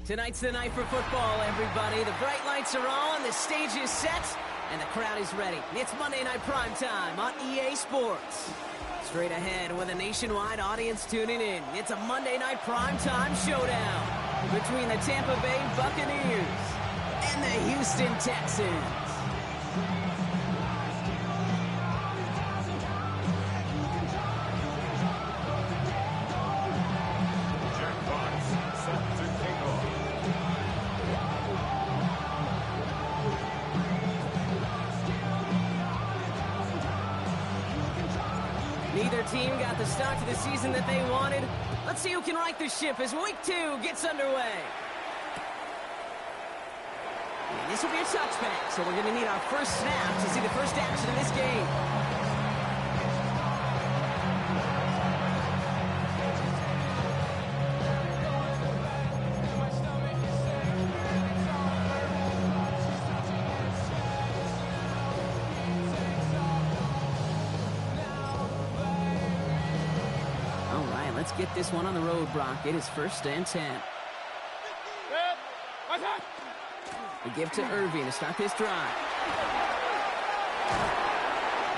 Tonight's the night for football, everybody. The bright lights are on, the stage is set, and the crowd is ready. It's Monday Night Primetime on EA Sports. Straight ahead with a nationwide audience tuning in, it's a Monday Night Primetime showdown between the Tampa Bay Buccaneers and the Houston Texans. Neither team got the start to the season that they wanted. Let's see who can right the ship as Week 2 gets underway. And this will be a touchback, so we're going to need our first snap to see the first action of this game. Let's get this one on the road, Brock. It is 1st and 10. The give to Irving to start this drive.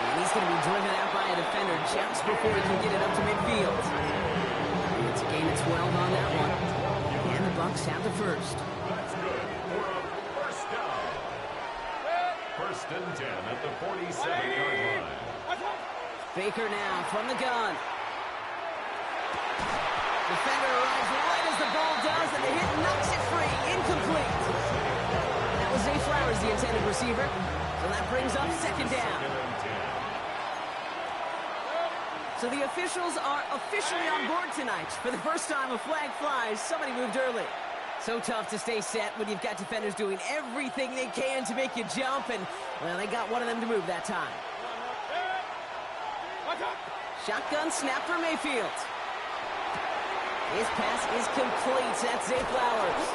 And he's going to be driven out by a defender just before he can get it up to midfield. And it's a gain of 12 on that one. And the Bucs have the first. That's good for a first down. 1st and 10 at the 47-yard line. Baker now from the gun. Defender arrives right as the ball does, and the hit knocks it free. Incomplete. That was Zay Flowers, the intended receiver. So that brings up 2nd down. So the officials are officially on board tonight. For the first time, a flag flies. Somebody moved early. So tough to stay set when you've got defenders doing everything they can to make you jump, and, well, they got one of them to move that time. Shotgun snap for Mayfield. His pass is complete. That's Zay Flowers.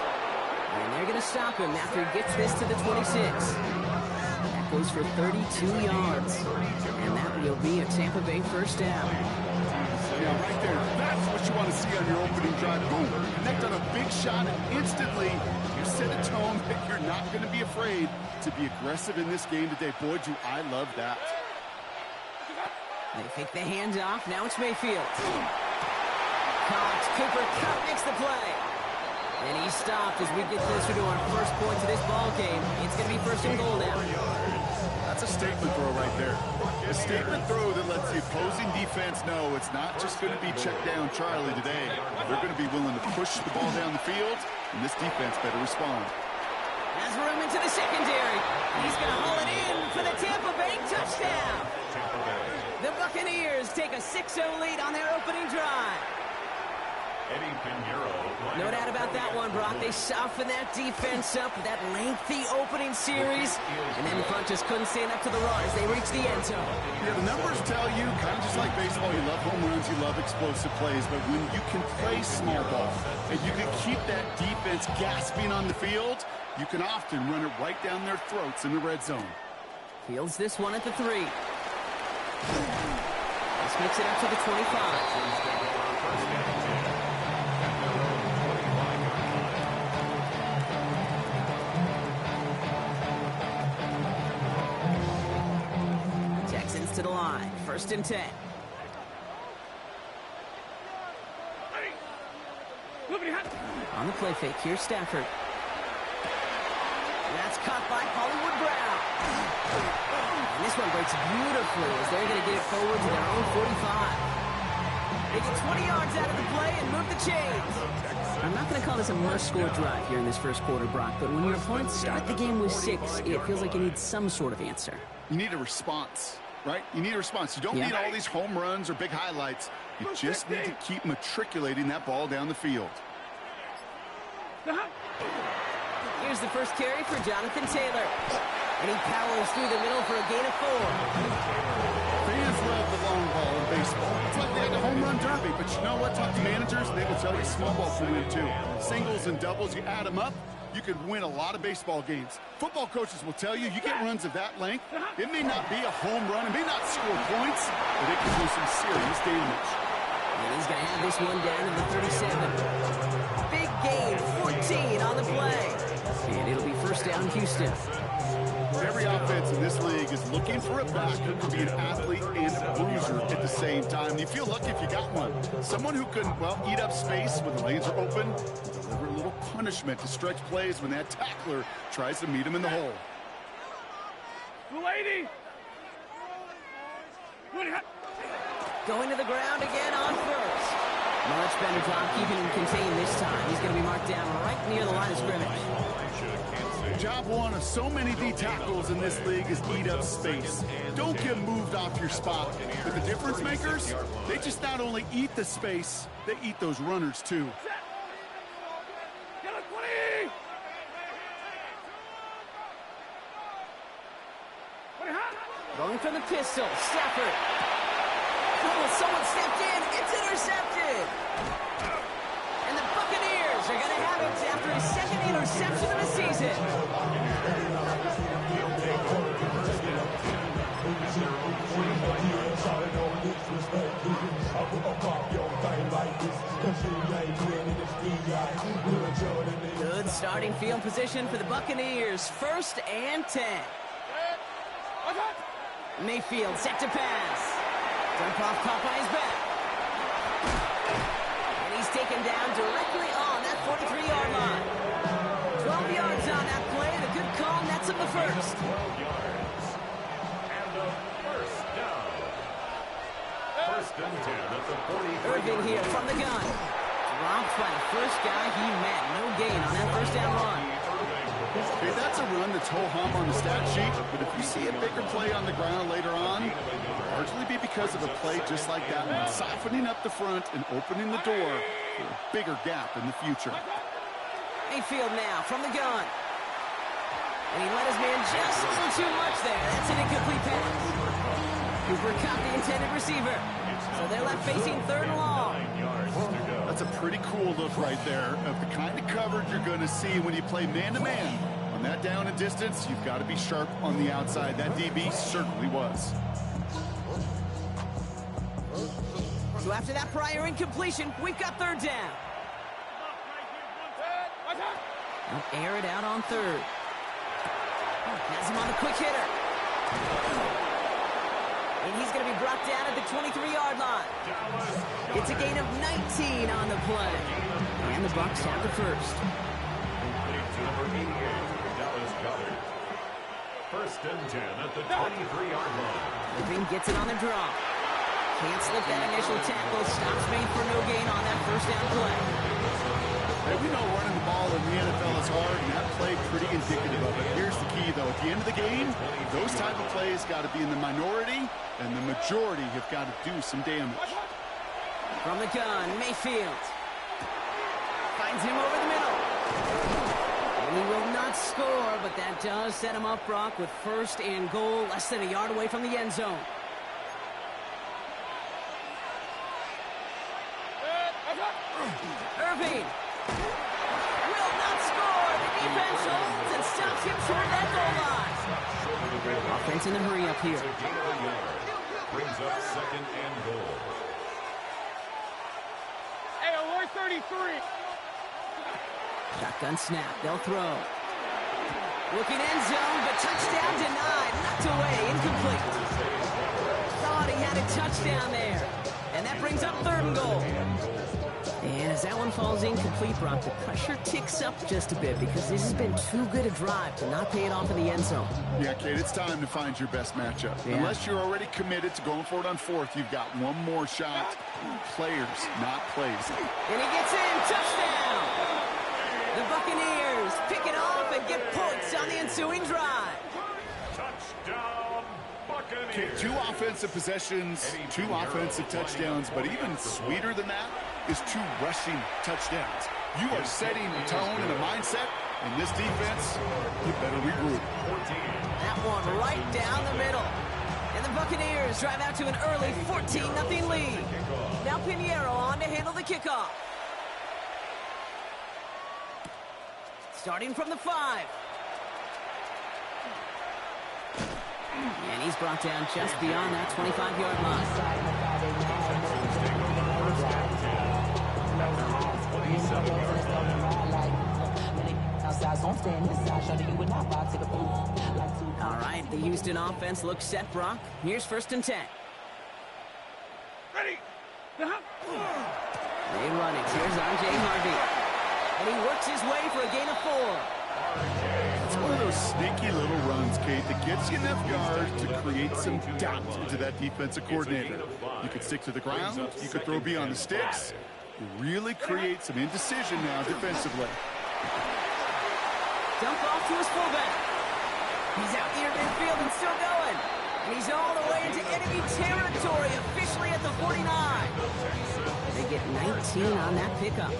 And they're going to stop him after he gets this to the 26. That goes for 32 yards. And that will be a Tampa Bay first down. Yeah, right there. That's what you want to see on your opening drive. Boom. Connect on a big shot, and instantly you set a tone that you're not going to be afraid to be aggressive in this game today. Boy, do I love that. They fake the handoff. Now it's Mayfield. Cooper Kupp makes the play. And he stopped as we get closer to our first points of this ball game. It's going to be 1st and goal now. That's a statement throw right there. A statement throw that lets the opposing defense know it's not just going to be check down Charlie today. They're going to be willing to push the ball down the field, and this defense better respond. Has room into the secondary. He's going to haul it in for the Tampa Bay touchdown. The Buccaneers take a 6-0 lead on their opening drive. No doubt about that one, Brock. They softened that defense up with that lengthy opening series, and then the front just couldn't stand up to the run as they reached the end zone. Yeah, the numbers tell you, kind of just like baseball, you love home runs, you love explosive plays, but when you can play small ball and you can keep that defense gasping on the field, you can often run it right down their throats in the red zone. Fields this one at the 3. This makes it up to the 25. To the line, 1st and 10. On the play fake, here's Stafford. That's caught by Hollywood Brown. And this one breaks beautifully as they're going to get it forward to their own 45. They get 20 yards out of the play and move the chains. I'm not going to call this a must-score drive here in this first quarter, Brock, but when your opponents start the game with 6, it feels like you need some sort of answer. You need a response. Right? You need a response. You don't need all these home runs or big highlights. You just need to keep matriculating that ball down the field. Here's the first carry for Jonathan Taylor. And he powers through the middle for a gain of 4. Fans love the long ball in baseball. It's like they had the home run derby. But you know what? Talk to managers, they will tell you small ball can win too. Singles and doubles, you add them up, you could win a lot of baseball games. Football coaches will tell you, you get runs of that length, it may not be a home run, it may not score points, but it can do some serious damage. And he's going to have this one down to the 37. Big gain, 14 on first down, Houston. Every offense in this league is looking for a back who can be an athlete and a bruiser at the same time. You feel lucky if you got one. Someone who can, well, eat up space when the lanes are open, and deliver a little punishment to stretch plays when that tackler tries to meet him in the hole. Lady! Going to the ground again on first. Much better job keeping him contained this time. He's going to be marked down right near the line of scrimmage. Job one of so many D tackles in this league is eat up space. Don't get moved off your spot. But the difference makers, they just not only eat the space, they eat those runners too. Going for the pistol, Stafford. Oh, someone stepped in. It's intercepted. And the Buccaneers are going to have it after his second interception of the season. Good starting field position for the Buccaneers. 1st and 10. Mayfield set to pass. Dump off caught by his back. And he's taken down directly on that 43-yard line. 12 yards on that play. The good call nets him the first. 12 yards. And the first down. 1st and 10 at the 43. Irving here from the gun. Dropped by the first guy he met. No gain on that first down run. Hey, that's a run that's ho-hum on the stat sheet, but if you see a bigger play on the ground later on, it'll largely be because of a play just like that one, softening up the front and opening the door for a bigger gap in the future. Mayfield now from the gun. And he let his man just a little too much there. That's an incomplete pass. Cooper caught the intended receiver. So they're left facing 3rd and long. That's a pretty cool look right there of the kind of coverage you're going to see when you play man-to-man. On that down and distance, you've got to be sharp on the outside. That DB certainly was. So after that prior incompletion, we've got 3rd down. They'll air it out on 3rd. Has him on the quick hitter. And he's going to be brought down at the 23-yard line. It's a gain of 19 on the play. And the Bucs have the first. Number 88, Dallas Goedert. 1st and 10 at the 23-yard line. Irving gets it on the draw. Can't slip that initial tackle. Stops made for no gain on that first down play. Hey, we know running the ball in the NFL is hard, and that play pretty indicative of it. Here's the key, though. At the end of the game, those type of plays got to be in the minority, and the majority have got to do some damage. From the gun, Mayfield. Finds him over the middle. And he will not score, but that does set him up, Brock, with 1st and goal, less than a yard away from the end zone. Irving will not score. The defense holds and stops him short of that goal line. Offense in a hurry up here. Brings up 2nd and goal. Hey, we're 33. Shotgun snap. They'll throw. Looking end zone, but touchdown denied. Knocked away. Incomplete. Thought he had a touchdown there. And that brings up 3rd and goal. And as that one falls incomplete, Brock, the pressure ticks up just a bit because this has been too good a drive to not pay it off in the end zone. Yeah, Kate, it's time to find your best matchup. Yeah. Unless you're already committed to going for it on 4th, you've got one more shot. Players, not plays. And he gets in. Touchdown! The Buccaneers pick it off and get points on the ensuing drive. Touchdown, Buccaneers. Okay, 2 offensive possessions, 2 offensive touchdowns, but even sweeter than that is 2 rushing touchdowns. You are setting a tone and a mindset, and this defense, you better regroup. That one right down the middle. And the Buccaneers drive out to an early 14-0 lead. Now Pinheiro on to handle the kickoff. Starting from the 5. And he's brought down just beyond that 25-yard line. All right, the Houston offense looks set, Brock. Here's 1st and 10. Ready. They run it. Here's R.J. Harvey. And he works his way for a gain of 4. It's one of those sneaky little runs, Kate, that gets you enough yards to create some doubt into that defensive coordinator. You could stick to the ground. You could throw beyond the sticks. You really create some indecision now defensively. Dump off to his fullback. He's out near midfield and still going. And he's all the way into enemy territory, officially at the 49. They get 19 on that pickup.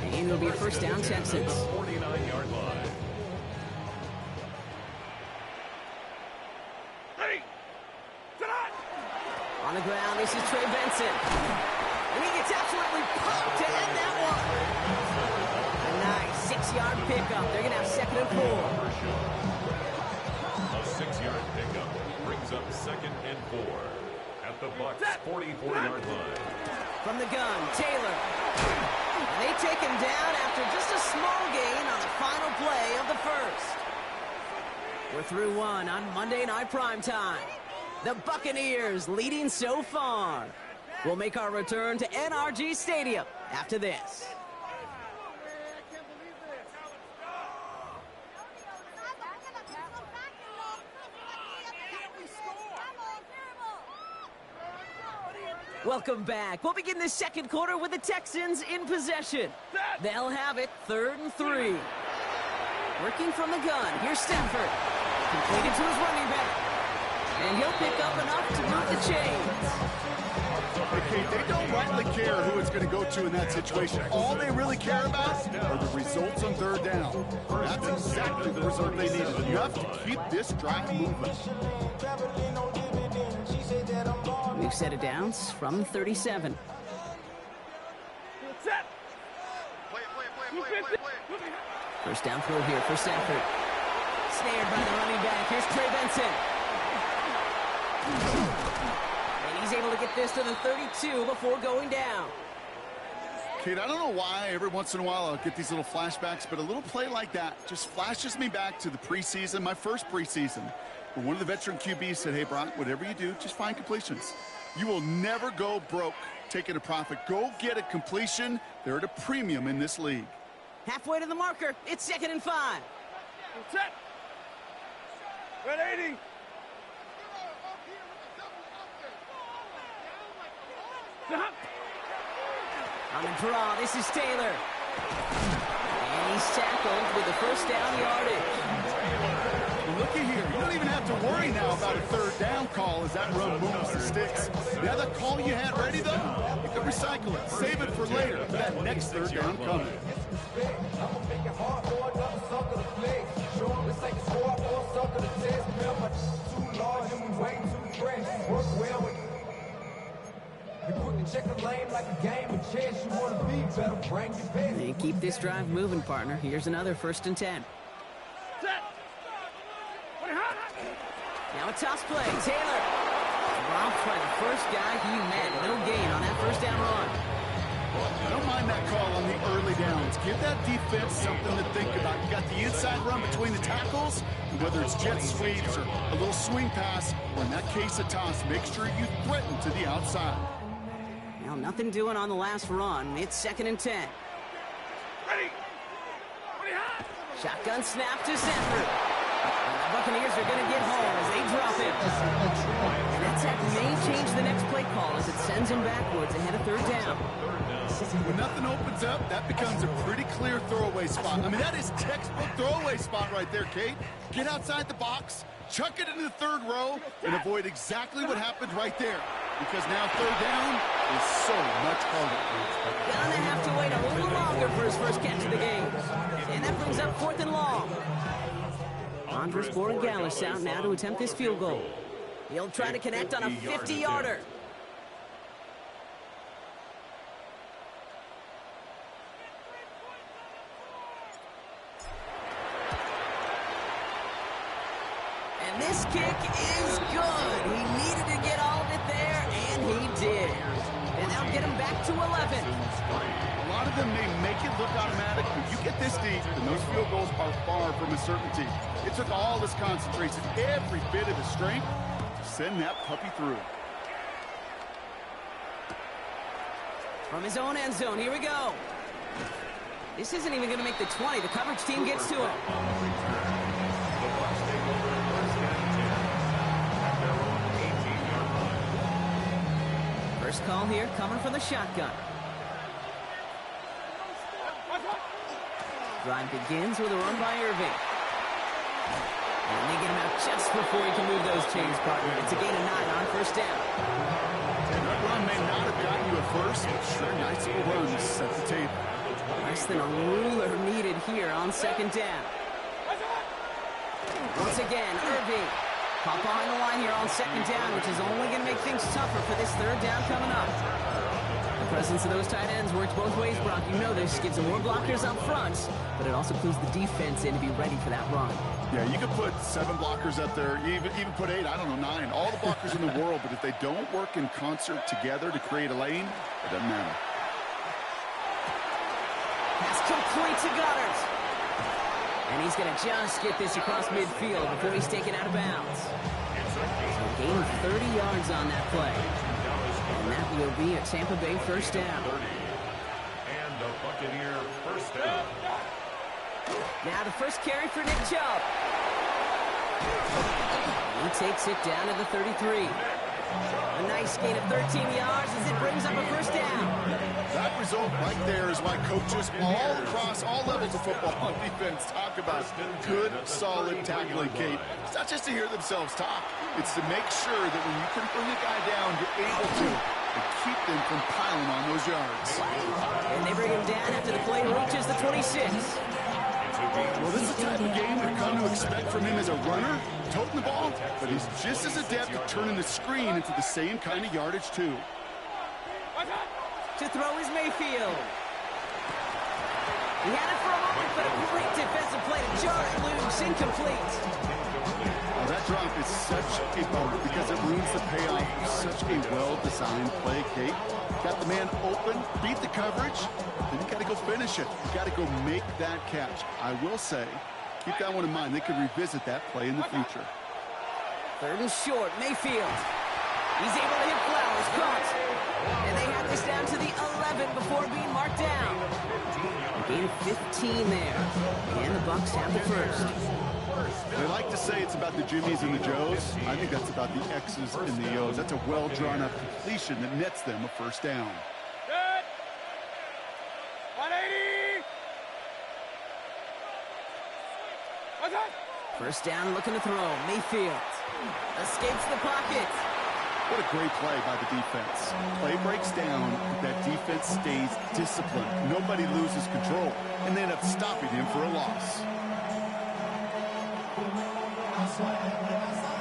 And it'll be a 1st down, Texans. 49-yard line. Ready. On the ground, this is Trey Benson. And he gets absolutely pumped to end that one. A nice 6-yard pickup. They're going to have 2nd and 4. A 6-yard pickup brings up 2nd and 4 at the Bucs' 44-yard line. From the gun, Taylor. And they take him down after just a small gain on the final play of the 1st. We're through 1 on Monday Night Primetime. The Buccaneers leading so far. We'll make our return to NRG Stadium after this. Welcome back. We'll begin the 2nd quarter with the Texans in possession. They'll have it 3rd and 3. Working from the gun. Here's Stafford. Completed to his running back. And he'll pick up enough to move the chains. Okay, they don't rightly care who it's going to go to in that situation. All they really care about are the results on 3rd down. That's exactly the result they needed. Enough to keep this drive moving. New set of downs from 37. Set. 1st down throw here for Stafford. Snared by the running back. Here's Trey Benson. And he's able to get this to the 32 before going down. Kate, I don't know why every once in a while I'll get these little flashbacks, but a little play like that just flashes me back to the preseason, my first preseason, where one of the veteran QBs said, hey, Brock, whatever you do, just find completions. You will never go broke taking a profit. Go get a completion. They're at a premium in this league. Halfway to the marker. It's 2nd and 5. Set. Red 80. On the draw, this is Taylor. And he's tackled with the 1st down yardage. Looky here. You don't even have to worry now about a 3rd down call as that run moves the sticks. The other call you had ready, though, you can recycle it. Save it for later. That next 3rd down coming. They keep this drive moving, partner. Here's another 1st and 10. Set. Now a toss play. Taylor. Dropped by the first guy he met. No gain on that 1st down run. I don't mind that call on the early downs. Give that defense something to think about. You got the inside run between the tackles, and whether it's jet sweeps or a little swing pass, or in that case a toss, make sure you threaten to the outside. Well, nothing doing on the last run. It's 2nd and 10. Ready. Shotgun snap to Stafford. And the Buccaneers are going to get home as they drop it. And that sack may change the next play call as it sends them backwards ahead of 3rd down. When nothing opens up, that becomes a pretty clear throwaway spot. I mean, that is textbook throwaway spot right there, Kate. Get outside the box, chuck it into the 3rd row, and avoid exactly what happened right there. Because now 3rd down is so much harder. Gonna have to wait a little longer for his first catch of the game. And that brings up 4th and long. Andres Borregales out now to attempt this field goal. He'll try to connect on a 50-yarder. And this kick is good. He needed to get all of it there, and he did. And that'll get him back to 11. A lot of them may make it look automatic, but you get this deep, and those field goals are far from a certainty. It took all his concentration, every bit of his strength, to send that puppy through. From his own end zone, here we go. This isn't even going to make the 20. The coverage team gets to him. First call here coming from the shotgun. Drive begins with a run by Irving. And they get him out just before he can move those chains, partner. It's a gain of 9 on first down. That run may not have gotten you at first, but sure, nice little run to set the table. Less than a ruler needed here on second down. Once again, Irving. Caught behind the line here on second down, which is only going to make things tougher for this third down coming up. The presence of those tight ends works both ways, Brock. You know this. Gives them more blockers up front, but it also clues the defense in to be ready for that run. Yeah, you could put 7 blockers up there, even put 8, I don't know, 9. All the blockers in the world, but if they don't work in concert together to create a lane, it doesn't matter. Pass complete to Goddard. And he's going to just get this across midfield before he's taken out of bounds. So gain of 30 yards on that play. And that will be a Tampa Bay first down. And a Buccaneer first down. Now the first carry for Nick Chubb. He takes it down to the 33. A nice gain of 13 yards as it brings up a first down. That result right there is why coaches all across all levels of football on defense talk about good, solid tackling, Kate. It's not just to hear themselves talk. It's to make sure that when you can bring a guy down, you're able to and keep them from piling on those yards. And they bring him down after the play reaches the 26. Well, this is the type of game we've come to expect from him as a runner, toting the ball, but he's just as adept at turning the screen into the same kind of yardage, too. To throw is Mayfield. He had it for a moment, but a great defensive play to jar it loose, incomplete. Well, that drop is such a bummer because it ruins the payoff of such a well-designed play, Kate. Got the man open, beat the coverage, then you got to go finish it. You got to go make that catch. I will say, keep that one in mind. They could revisit that play in the future. Third and short, Mayfield. He's able to hit Flowers, caught. And they have this down to the 11 before being marked down. A gain of 15 there. And the Bucs have the first. They like to say it's about the Jimmies and the Joes. I think that's about the X's and the O's. That's a well-drawn-up completion that nets them a first down. Good. 180. First down, looking to throw. Mayfield escapes the pocket. What a great play by the defense. Play breaks down, but that defense stays disciplined. Nobody loses control, and they end up stopping him for a loss.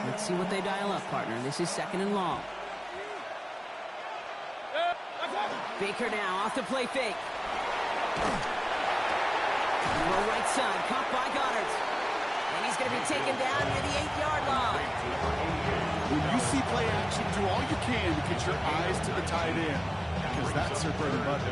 Let's see what they dial up, partner. This is second and long. Baker now off the play fake. Low right side, caught by Goddard. And he's going to be taken down near the 8-yard line. When you see play action, do all you can to get your eyes to the tight end, because that's their bread and butter.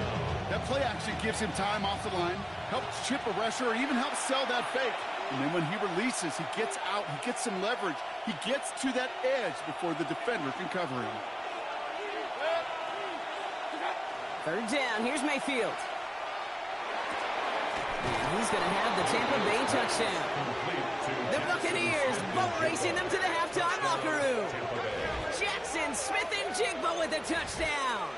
That play action gives him time off the line, helps chip a rusher, or even helps sell that fake. And then when he releases, he gets out, he gets some leverage. He gets to that edge before the defender can cover him. Third down, here's Mayfield. And he's going to have the Tampa Bay touchdown. The Buccaneers boat racing them to the halftime locker room. Jackson, Smith, and Jigba with a touchdown.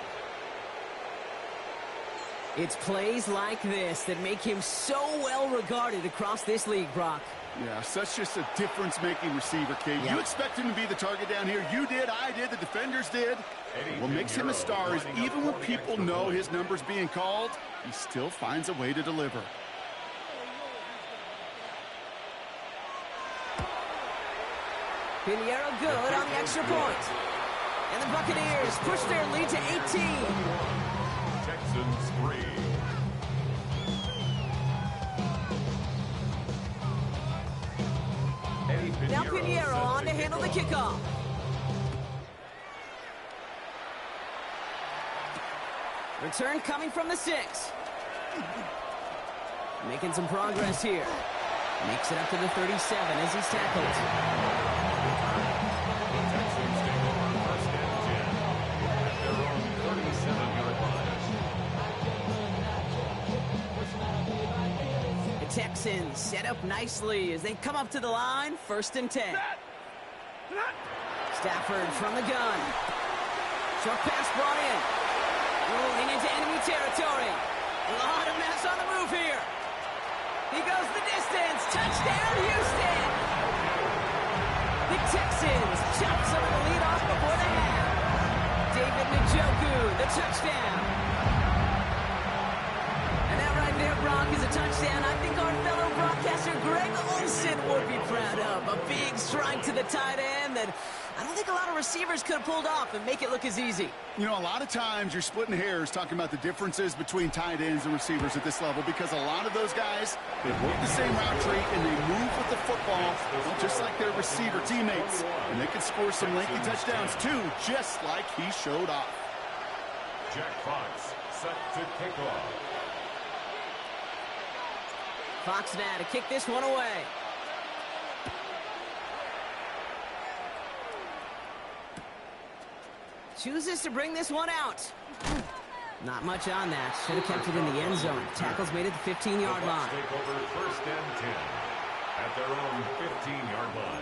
It's plays like this that make him so well regarded across this league, Brock. Yeah, such just a difference-making receiver, Kate. Yep. You expect him to be the target down here. You did, I did, the defenders did. What makes him a star is even when people know his number's being called, he still finds a way to deliver. Pinheiro good on the extra point. And the Buccaneers push their lead to 18. Texans 3. Now Pinheiro on to handle the kickoff. Return coming from the 6. Making some progress here. Makes it up to the 37 as he's tackled. The Texans take over first and 10 at their own 37-yard line. The Texans set up nicely as they come up to the line, first and 10. Stafford from the gun. Short pass brought in. Rolling into enemy territory. A lot of mess on the move here. He goes the distance. Touchdown, Houston! The Texans chop some of the lead off before the half. David Njoku, the touchdown. And that right there, Brock, is a touchdown I think our fellow broadcaster Greg Olsen would be proud of. A big strike to the tight end that I don't think a lot of receivers could have pulled off and make it look as easy. You know, a lot of times you're splitting hairs talking about the differences between tight ends and receivers at this level because a lot of those guys, they work the same route tree and they move with the football just like their receiver teammates. And they can score some lengthy touchdowns too, just like he showed off. Jack Fox set to kick off. Fox now to kick this one away. Chooses to bring this one out. Not much on that. Should have kept it in the end zone. Tackle's made at the 15-yard line. Take over first and 10 at their own 15-yard line.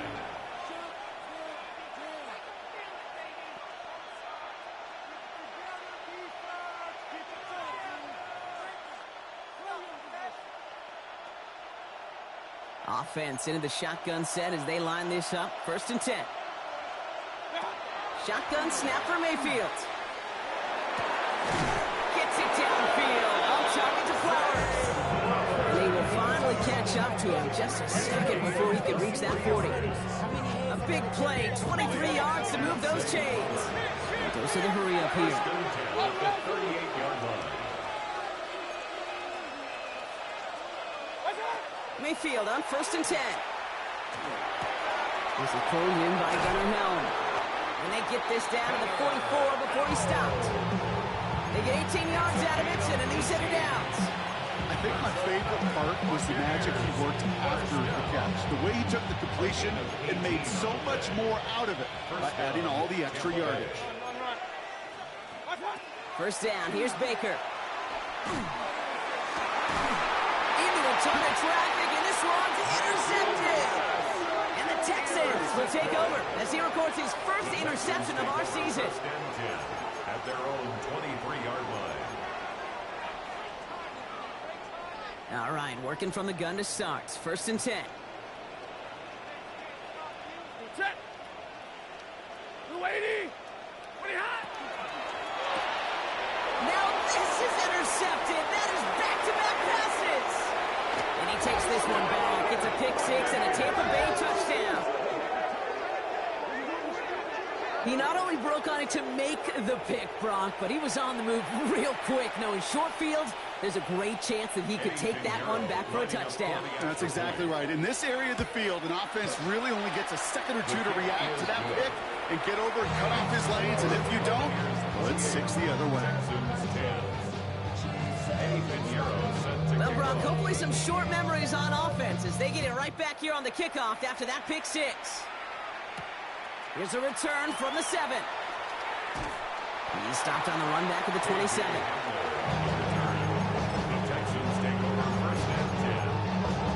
Offense into the shotgun set as they line this up. First and 10. Shotgun snap for Mayfield. Gets it downfield. On target to Flowers. And they will finally catch up to him just a second before he can reach that 40. A big play. 23 yards to move those chains. Goes to the hurry up here. First and 10 at the 38-yard line. Mayfield on first and 10. This is pulled in by Gunnar Helm. And they get this down to the 44 before he stopped. They get 18 yards out of it and a new set of downs. I think my favorite part was the magic he worked after the catch. The way he took the completion and made so much more out of it by adding all the extra yardage. First down, here's Baker. Into a ton of traffic, and this one's intercepted. And the Texans will take over as he records his first interception of our season. First and 10 at their own 23-yard line. All right, working from the gun to start. First and 10. Set. 280. Pretty hot. Now this is intercepted. That is back-to-back passes. And he takes this one back. It's a pick six and a Tampa Bay touchdown. He not only broke on it to make the pick, Brock, but he was on the move real quick. Knowing short field, there's a great chance that he could take that one back for a touchdown. That's exactly right. In this area of the field, an offense really only gets a second or two to react to that pick and get over and cut off his lanes. And if you don't, well, it's six the other way. Well, Brock, hopefully some short memories on offense as they get it right back here on the kickoff after that pick six. Here's a return from the 7. He stopped on the run back of the 27. The Texans take over first and 10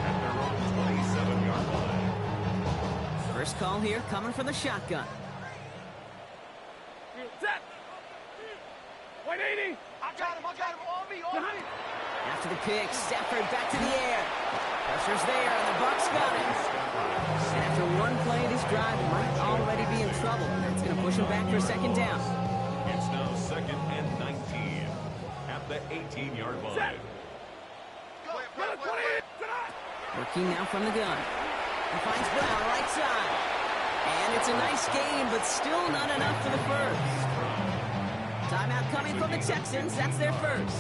at their own 27-yard line. First call here coming from the shotgun. Set. 180. I got him. On me. After the pick, Stafford back to the air. Pressure's there, and the Bucs got it. And after one play, this drive might already be in trouble. That's going to push him back for a second down. It's now second and 19 at the 18-yard line. Working now from the gun. He finds Brown right side. And it's a nice game, but still not enough for the first. Timeout coming from the Texans. That's their first.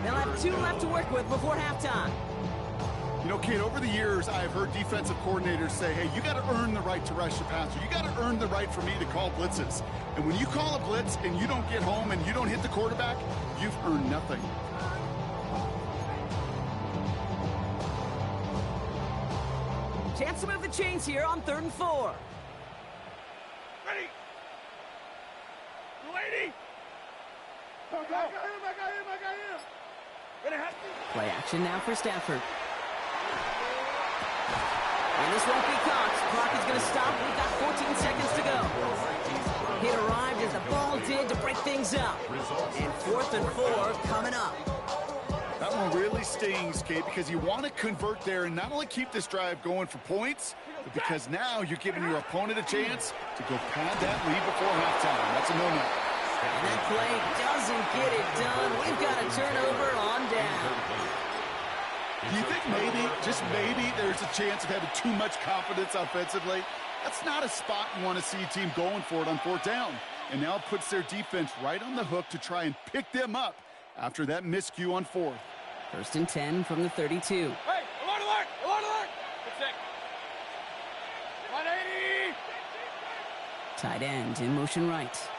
They'll have 2 left to work with before halftime. You know, Kate, over the years, I've heard defensive coordinators say, hey, you got to earn the right to rush the passer. You got to earn the right for me to call blitzes. And when you call a blitz and you don't get home and you don't hit the quarterback, you've earned nothing. Chance to move the chains here on 3rd and 4. Ready. Lady. I got him. Ready, hot. Play action now for Stafford. And this won't be caught. Clock is going to stop. We've got 14 seconds to go. Hit arrived as the ball did to break things up. And 4th and 4 coming up. That one really stings, Kate, because you want to convert there and not only keep this drive going for points, but because now you're giving your opponent a chance to go pad that lead before halftime. That's a no-no. And that play doesn't get it done. We've got a turnover on down. Do you think maybe, just maybe, there's a chance of having too much confidence offensively? That's not a spot you want to see a team going for it on 4th down. And now it puts their defense right on the hook to try and pick them up after that miscue on 4th. 1st and 10 from the 32. Hey, alert. Good check. 180. Tight end in motion right.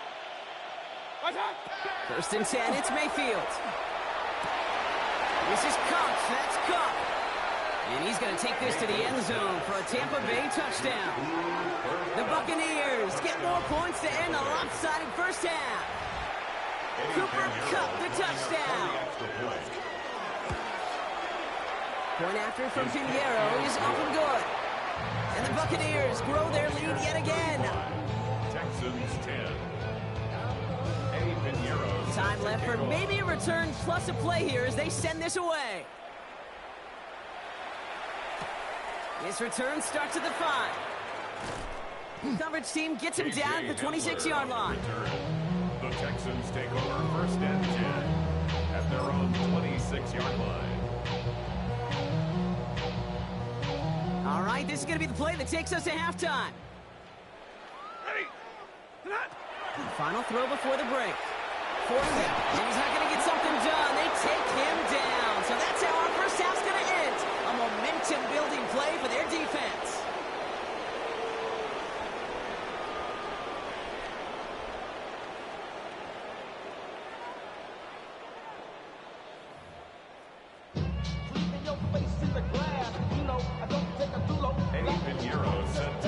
1st and 10, it's Mayfield. This is Cox, that's Cox. And he's going to take this to the end zone for a Tampa Bay touchdown. The Buccaneers get more points to end the lopsided first half. Cooper Kupp, the touchdown. Point after from Pinheiro is up and good. And the Buccaneers grow their lead yet again. Texans 10. Time left for maybe a return plus a play here as they send this away. This return starts at the 5. Coverage team gets him down at the 26-yard line. The Texans take over 1st and 10 at their own 26-yard line. All right, this is going to be the play that takes us to halftime. Ready. Final throw before the break. 4th down. And he's not going to get something done. They take him down. So that's how our first half's going to end. A momentum-building play for their defense.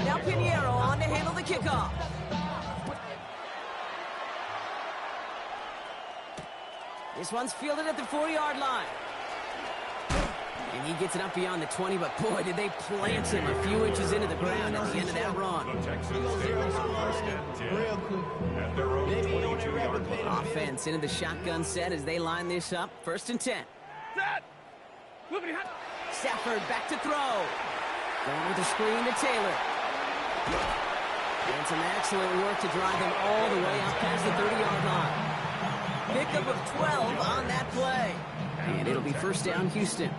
Now Pinheiro on to handle the kickoff. This one's fielded at the 4-yard line. And he gets it up beyond the 20, but boy, did they plant him a few inches into the ground at the end of that run. The Texans take over 1st and 10 at their own 22-yard line. Offense into the shotgun set as they line this up. 1st and 10. Stafford back to throw. Going with the screen to Taylor. And some excellent work to drive him all the way out past the 30-yard line. Pickup of 12 on that play. And it'll be 1st down, Houston.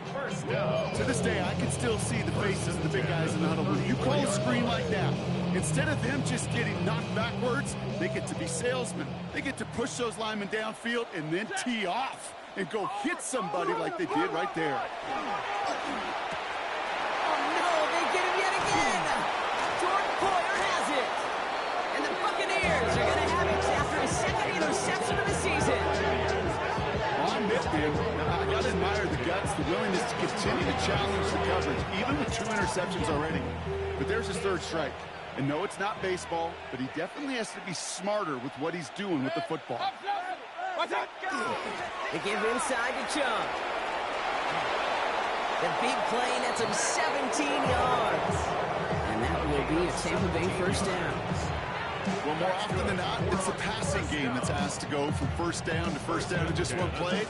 To this day, I can still see the faces of the big guys in the huddle. When you call a screen like that, instead of them just getting knocked backwards, they get to be salesmen. They get to push those linemen downfield and then tee off and go hit somebody like they did right there. Oh, no, they get him yet again. Jordan Poyer has it. And the Buccaneers are going to have it after his 2nd interception of the season. Well, I'm with him. I got to admire the guts, the willingness to continue to challenge the coverage, even with 2 interceptions already. But there's his 3rd strike. And no, it's not baseball, but he definitely has to be smarter with what he's doing with the football. They give inside to Chung. The big play nets him 17 yards. And that will be a Tampa Bay 1st down. Well, more often than not, it's the passing game that's asked to go from 1st down to 1st down in just one play.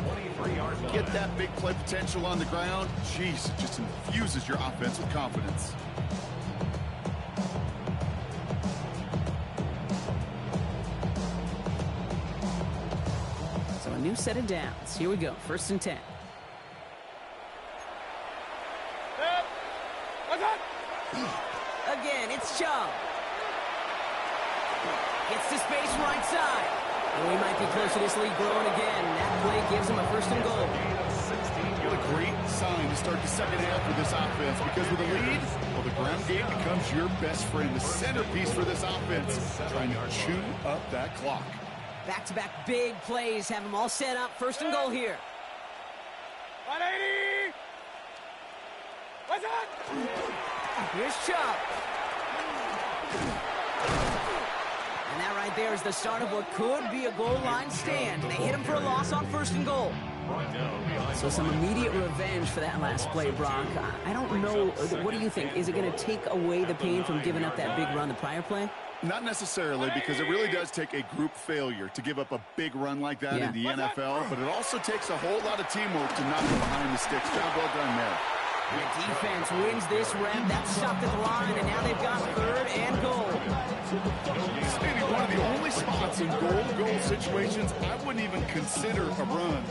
Get that big play potential on the ground. Jeez, it just infuses your offense with confidence. So a new set of downs. Here we go. 1st and 10. Again, it's Chubb. Gets to space right side. And we might be close to this lead growing again. That play gives him a 1st and goal. What a great sign to start the second half for this offense, because with a lead, well, the ground game becomes your best friend, the centerpiece for this offense, trying to chew up that clock. Back-to-back big plays have them all set up. 1st and goal here. 180. What's that? Here's Chubb. And that right there is the start of what could be a goal line stand. They hit him for a loss on 1st and goal. So some immediate revenge for that last play, Brock. I don't know. What do you think? Is it going to take away the pain from giving up that big run the prior play? Not necessarily, because it really does take a group failure to give up a big run like that in the NFL, but it also takes a whole lot of teamwork to knock him behind the sticks. Job well done there. The defense wins this rep. That's stopped at the line, and now they've got 3rd and goal. This may be one of the only spots in goal-to-goal situations I wouldn't even consider a run.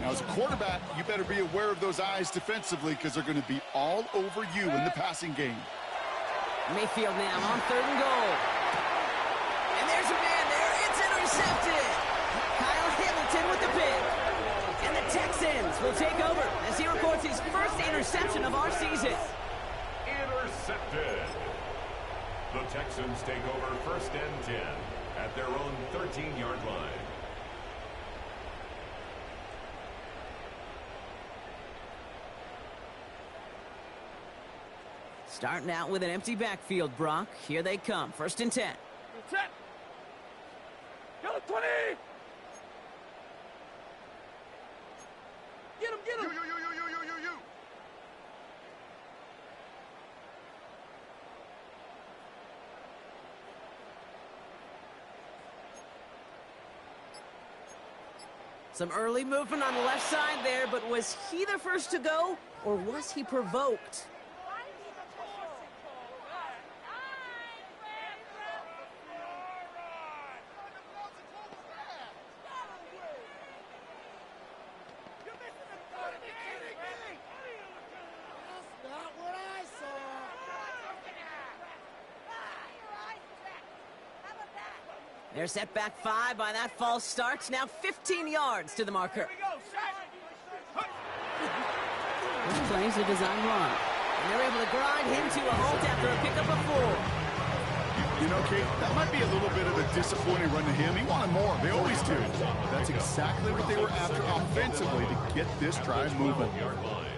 Now, as a quarterback, you better be aware of those eyes defensively, because they're going to be all over you in the passing game. Mayfield now on 3rd and goal. And there's a man there. It's intercepted. Kyle Hamilton with the pick. And the Texans will take over as he records his first interception of our season. Intercepted. The Texans take over 1st and 10 at their own 13-yard line. Starting out with an empty backfield, Brock. Here they come. 1st and 10. Set. Go 20. Get him, get him. You. Some early movement on the left side there, but was he the first to go, or was he provoked? They're set back 5 by that false start. Now 15 yards to the marker. This play's a design run. And they're able to grind him to a halt after a pickup of 4. You know, Kate, that might be a little bit of a disappointing run to him. He wanted more. They always do. That's exactly what they were after offensively to get this drive moving.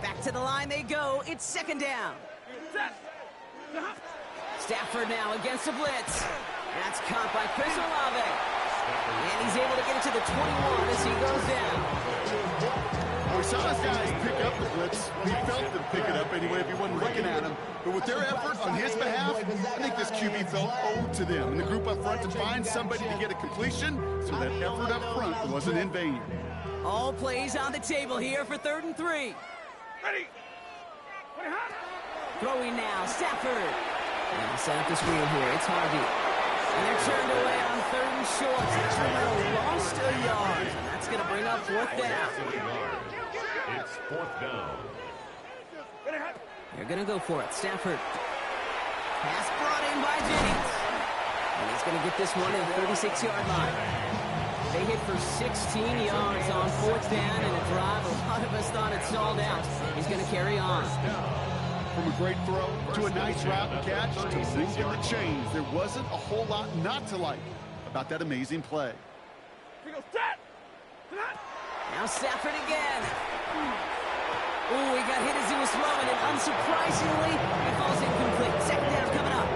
Back to the line they go. It's 2nd down. Stafford now against a blitz. That's caught by Chris Olave. And he's able to get it to the 21 as he goes down. We saw his guys pick up the blitz. We felt them pick it up anyway if he wasn't looking at him. But with their effort on his behalf, I think this QB felt owed to them. And the group up front to find somebody to get a completion, so that effort up front wasn't in vain. All plays on the table here for 3rd and 3. Ready. Throwing now, Stafford. And he'll set up the screen here. It's Harvey. And they're turned away on 3rd and short. Sacramento lost a yard. And that's going to bring up 4th down. It's 4th down. They're going to go for it. Stafford. Pass brought in by Jennings. And he's going to get this one at the 36-yard line. They hit for 16 yards on 4th down in a drive. A lot of us thought it stalled out. He's going to carry on. From a great throw to a nice route and catch to moving the chains, there wasn't a whole lot not to like about that amazing play. Now Stafford again. Ooh, he got hit as he was throwing, and unsurprisingly, it falls incomplete. 2nd down coming up.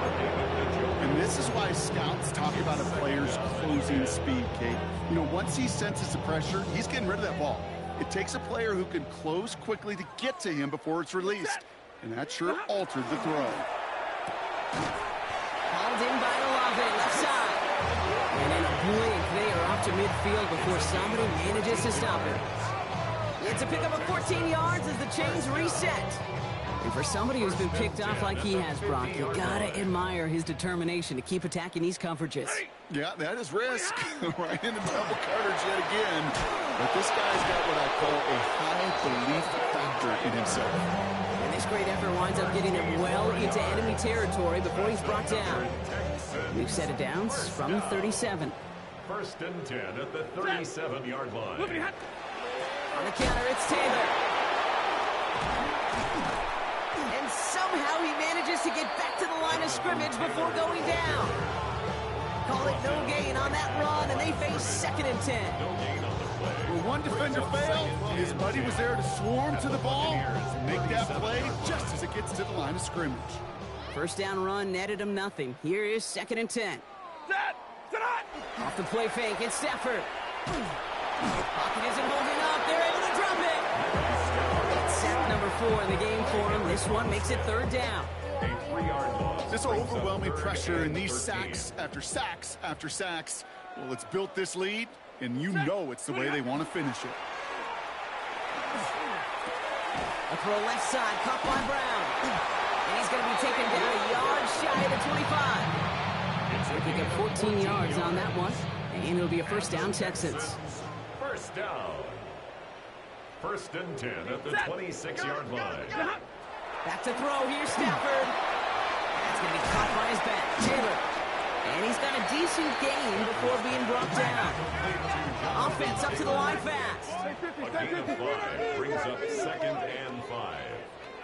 And this is why scouts talk about a player's closing speed, Kate. You know, once he senses the pressure, he's getting rid of that ball. It takes a player who can close quickly to get to him before it's released. And that sure altered the throw. Hauled in by Olave, left side. And in a blink, they are off to midfield before somebody manages to stop it. It's a pickup of 14 yards as the chains reset. And for somebody who's been picked off like he has, Brock, you gotta admire his determination to keep attacking these coverages. Yeah, that is risk. Right into double coverage yet again. But this guy's got what I call a high belief factor in himself. And this great effort winds up getting him well into enemy territory before he's brought down. We've set it down from the 37. 1st and 10 at the 37-yard line. On the counter, it's Taylor. And somehow he manages to get back to the line of scrimmage before going down. Call it no gain on that run, and they face 2nd and 10. When one defender failed, his buddy was there to swarm to the ball and make that play just as it gets to the line of scrimmage. First down run netted him nothing. Here is 2nd and 10. Set. Tonight. Off the play fake, it's Stafford. Pocket isn't holding up. They're able to drop it. It's sack number 4 in the game for him. This one makes it 3rd down. A 3-yard loss. This overwhelming pressure and these sacks after sacks after sacks. Well, it's built this lead, and you know it's the way they want to finish it. A throw left side, caught by Brown. And he's going to be taken down a yard shy of the 25. They pick up 14 yards on that one, and it'll be a first down, Texans. First down. 1st and 10 at the 26-yard line. Back to throw, here's Stafford. That's going to be caught by his back, Taylor. And he's got a decent gain before being brought down. Offense up to the line fast. A gain of 5 brings up 2nd and 5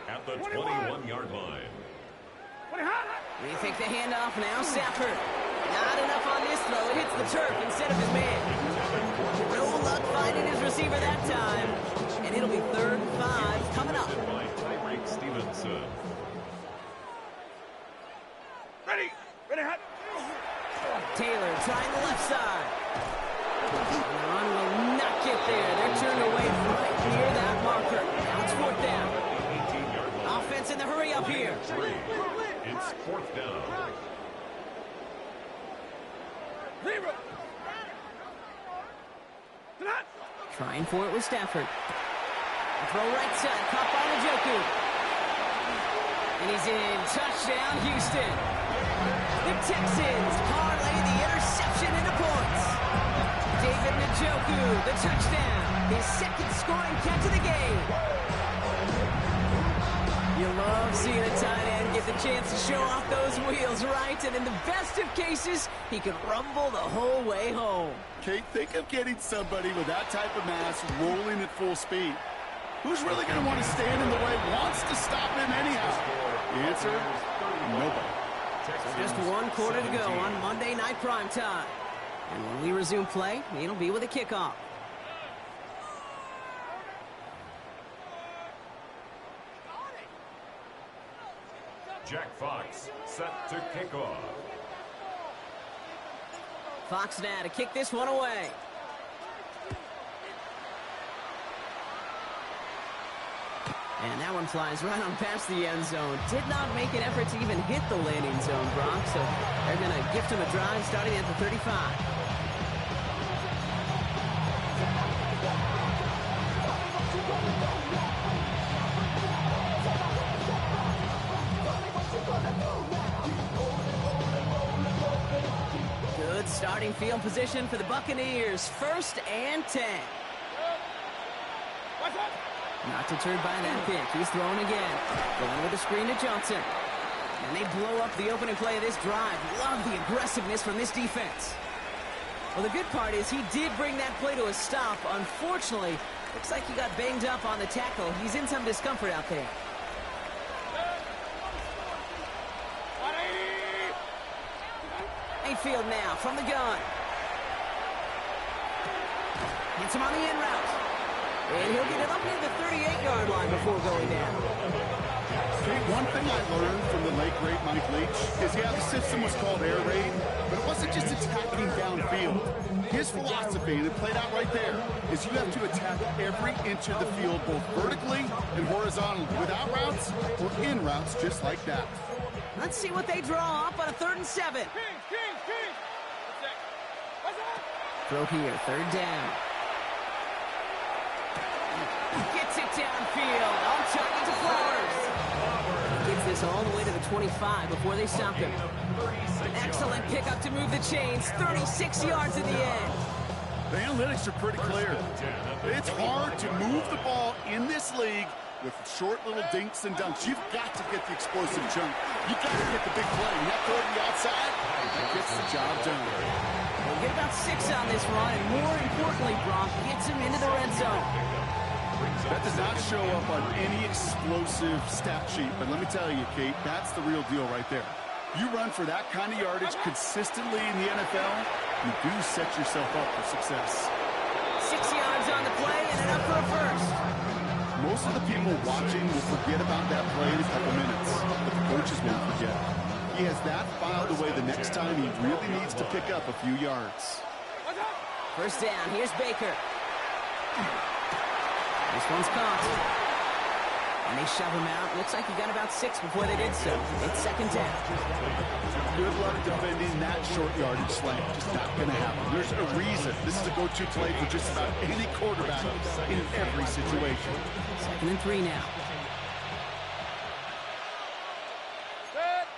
at the 21-yard line. They take the handoff now, Stafford. Not enough on this throw. It hits the turf instead of his man. No luck finding his receiver that time. And it'll be 3rd and 5 coming up. Stevenson. Ready. Ready, hot. Taylor trying the left side. The run will not get there. They're turned away right near that marker. Now it's 4th down. 18-yard line. Offense in the hurry up here. It's 4th down. Zero. Tonight. Trying for it with Stafford. Throw right side, caught by Njoku. And he's in. Touchdown, Houston. The Texans parlay the interception into points. David Njoku, the touchdown. His 2nd scoring catch of the game. You love seeing a tight end get the chance to show off those wheels, right? And in the best of cases, he can rumble the whole way home. Kate, think of getting somebody with that type of mass rolling at full speed. Who's really going to want to stand in the way, wants to stop him anyhow? The answer, nobody. Just 1 quarter to go on Monday Night Primetime. And when we resume play, it'll be with a kickoff. Jack Fox set to kick off. Fox now to kick this one away. And that one flies right on past the end zone. Did not make an effort to even hit the landing zone, Brock. So they're going to gift him a drive starting at the 35. Good starting field position for the Buccaneers. 1st and 10. Not deterred by that pick. He's throwing again. Going with the screen to Johnson. And they blow up the opening play of this drive. Love the aggressiveness from this defense. Well, the good part is he did bring that play to a stop. Unfortunately, looks like he got banged up on the tackle. He's in some discomfort out there. Mayfield now from the gun. Hits him on the in route. And he'll get it up near the 38-yard line before going down. Okay, one thing I learned from the late, great Mike Leach is, yeah, the system was called air raid, but it wasn't just attacking downfield. His philosophy, and it played out right there, is you have to attack every inch of the field, both vertically and horizontally, without routes or in routes, just like that. Let's see what they draw up on a 3rd and 7. Throw here, 3rd down. Gets it downfield, on target to Flowers. Gets this all the way to the 25 before they stop him. Excellent pickup to move the chains, 36 yards in the end. The analytics are pretty clear. It's hard to move the ball in this league with short little dinks and dunks. You've got to get the explosive chunk. You've got to get the big play. And that throw to the outside, that gets the job done. We'll get about 6 on this run, and more importantly, Brock gets him into the red zone. That does not show up on any explosive stat sheet, but let me tell you, Kate, that's the real deal right there. You run for that kind of yardage consistently in the NFL, you do set yourself up for success. 6 yards on the play and enough for a first. Most of the people watching will forget about that play in a couple minutes, but the coaches won't forget. get. He has that filed away the next time he really needs to pick up a few yards. First down, here's Baker. This one's caught. And they shove him out. Looks like he got about 6 before they did so. It's second down. Good luck defending that short yardage slant. Just not going to happen. There's a reason. This is a go-to play for just about any quarterback in every situation. Second and 3 now. Set.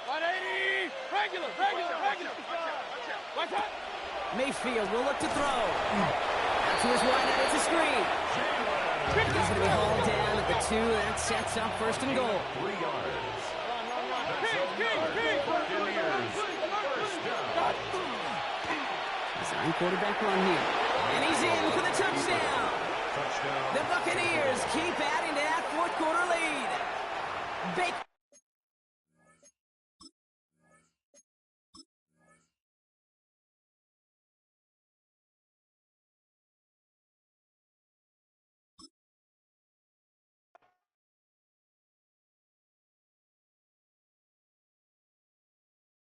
180. Regular. Watch out. Mayfield will look to throw. Out to his wide out, it's a screen. He's going to be hauled down at the 2. That sets up first and goal. 3 yards. Design quarterback run here. And he's in for the touchdown. The Buccaneers keep adding to that fourth quarter lead. Baker.